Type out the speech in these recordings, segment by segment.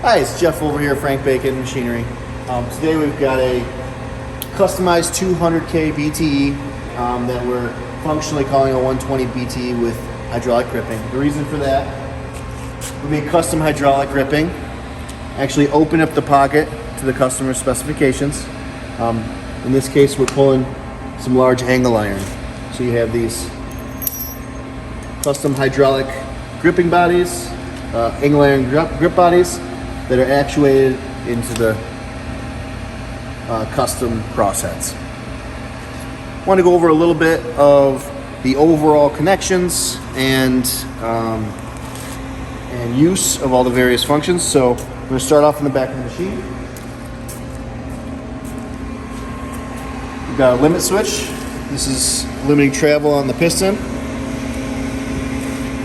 Hi, it's Jeff over here at Frank Bacon Machinery. Today we've got a customized 200K BTE that we're functionally calling a 120 BTE with hydraulic gripping. The reason for that, we make custom hydraulic gripping. Actually open up the pocket to the customer's specifications. In this case, we're pulling some large angle iron. So you have these custom hydraulic gripping bodies, angle iron grip bodies that are actuated into the custom crossheads. I want to go over a little bit of the overall connections and use of all the various functions. So I'm going to start off in the back of the machine. We've got a limit switch. This is limiting travel on the piston.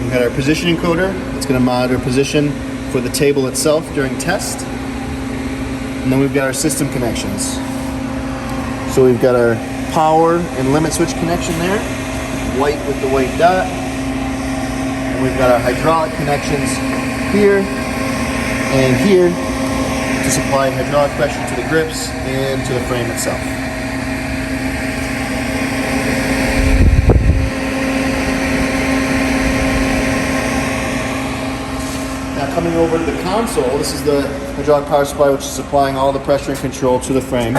We've got our position encoder. It's going to monitor position for the table itself during test. And then we've got our system connections. So we've got our power and limit switch connection there, white with the white dot. And we've got our hydraulic connections here and here to supply hydraulic pressure to the grips and to the frame itself. Now coming over to the console, this is the hydraulic power supply which is supplying all the pressure and control to the frame.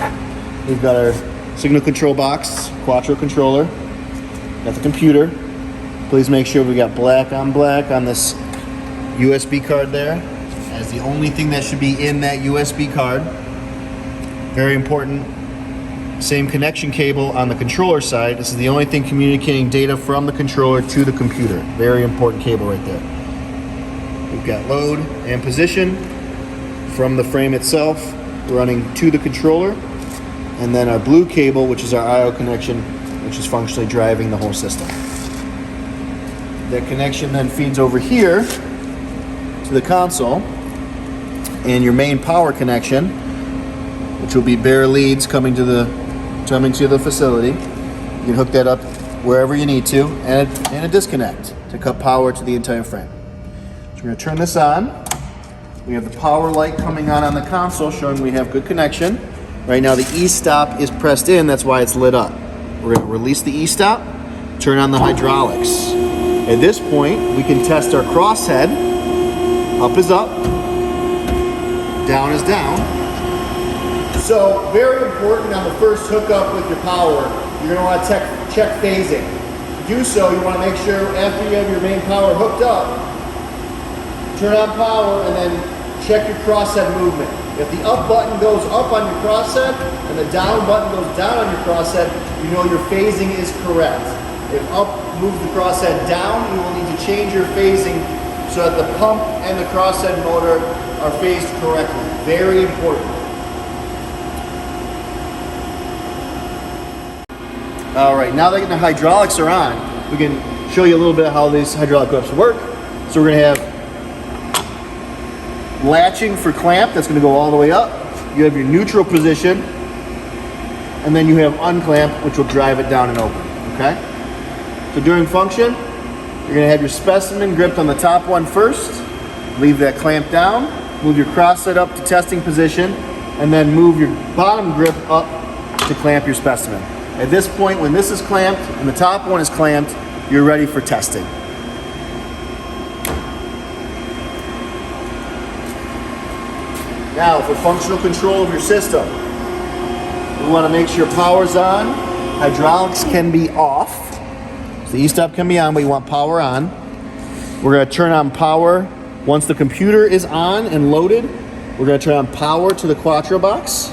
We've got our signal control box, Quattro controller, got the computer. Please make sure we got black on this USB card there, as the only thing that should be in that USB card. Very important. Same connection cable on the controller side. This is the only thing communicating data from the controller to the computer. Very important cable right there. We've got load and position from the frame itself running to the controller, and then our blue cable, which is our I/O connection, which is functionally driving the whole system. That connection then feeds over here to the console, and your main power connection, which will be bare leads coming to the facility. You can hook that up wherever you need to, and a disconnect to cut power to the entire frame. So we're going to turn this on. We have the power light coming on the console showing we have good connection. Right now the E-stop is pressed in, that's why it's lit up. We're going to release the E-stop, turn on the hydraulics. At this point, we can test our crosshead. Up is up, down is down. So very important on the first hookup with your power, you're going to want to check phasing. To do so, you want to make sure after you have your main power hooked up, turn on power and then check your crosshead movement. If the up button goes up on your crosshead and the down button goes down on your crosshead, you know your phasing is correct. If up moves the crosshead down, you will need to change your phasing so that the pump and the crosshead motor are phased correctly. Very important. All right, now that the hydraulics are on, we can show you a little bit of how these hydraulic grips work. So we're going to have latching for clamp, that's going to go all the way up. You have your neutral position, and then you have unclamp, which will drive it down and open, okay? So during function, you're going to have your specimen gripped on the top one first, leave that clamp down, move your crosshead up to testing position, and then move your bottom grip up to clamp your specimen. At this point, when this is clamped and the top one is clamped, you're ready for testing. Now, for functional control of your system, we want to make sure power's on, hydraulics can be off. So the E-stop can be on, but you want power on. We're going to turn on power once the computer is on and loaded. We're going to turn on power to the Quattro box.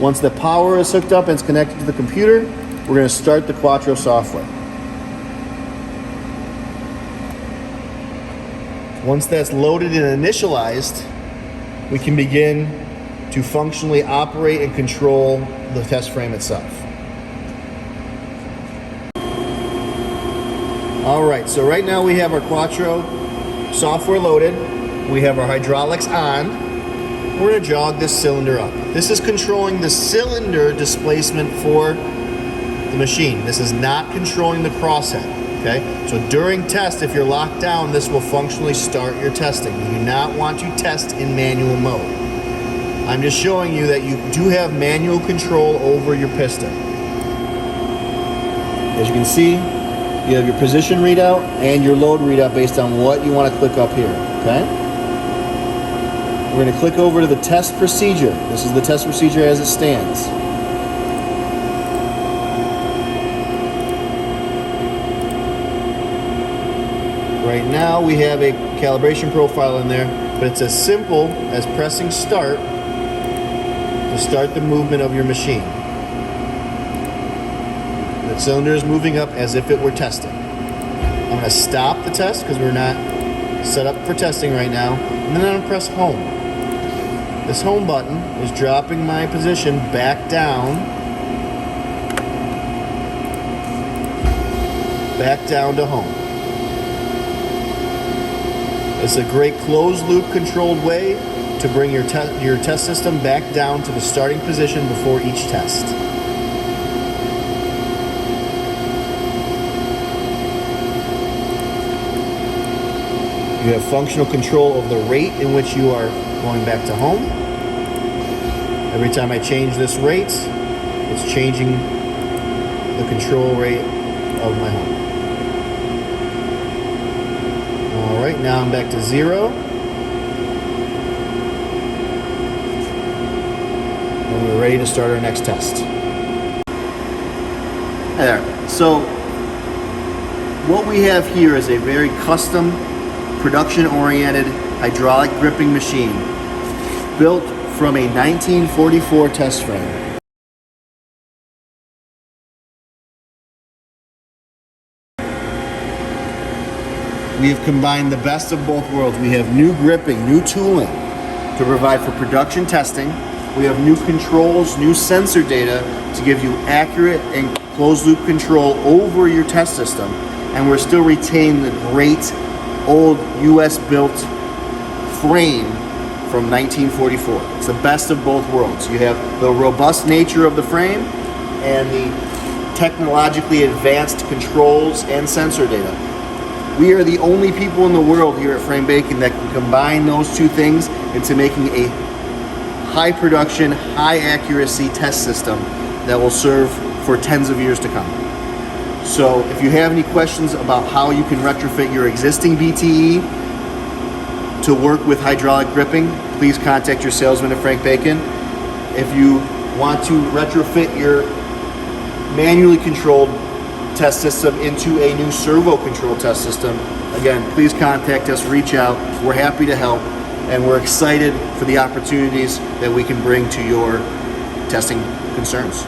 Once the power is hooked up and it's connected to the computer, we're going to start the Quattro software. Once that's loaded and initialized, we can begin to functionally operate and control the test frame itself. All right, so right now we have our Quattro software loaded. We have our hydraulics on. We're going to jog this cylinder up. This is controlling the cylinder displacement for the machine. This is not controlling the crosshead. Okay, so during test, if you're locked down, this will functionally start your testing. You do not want to test in manual mode. I'm just showing you that you do have manual control over your piston. As you can see, you have your position readout and your load readout based on what you want to click up here, okay? We're going to click over to the test procedure. This is the test procedure as it stands. Right now we have a calibration profile in there, but it's as simple as pressing start to start the movement of your machine. The cylinder is moving up as if it were testing. I'm going to stop the test because we're not set up for testing right now, and then I'm going to press home. This home button is dropping my position back down to home. It's a great closed loop controlled way to bring your test system back down to the starting position before each test. You have functional control of the rate in which you are going back to home. Every time I change this rate, it's changing the control rate of my home. All right, now I'm back to 0. And we're ready to start our next test. Hey there. So what we have here is a very custom, production-oriented hydraulic gripping machine built from a 1944 test frame. We have combined the best of both worlds. We have new gripping, new tooling to provide for production testing. We have new controls, new sensor data to give you accurate and closed loop control over your test system. And we're still retaining the great old US built frame from 1944. It's the best of both worlds. You have the robust nature of the frame and the technologically advanced controls and sensor data. We are the only people in the world here at Frame Bacon that can combine those two things into making a high production, high accuracy test system that will serve for tens of years to come. So if you have any questions about how you can retrofit your existing BTE to work with hydraulic gripping, please contact your salesman at Frank Bacon. If you want to retrofit your manually controlled test system into a new servo control test system, again, please contact us, reach out. We're happy to help, and we're excited for the opportunities that we can bring to your testing concerns.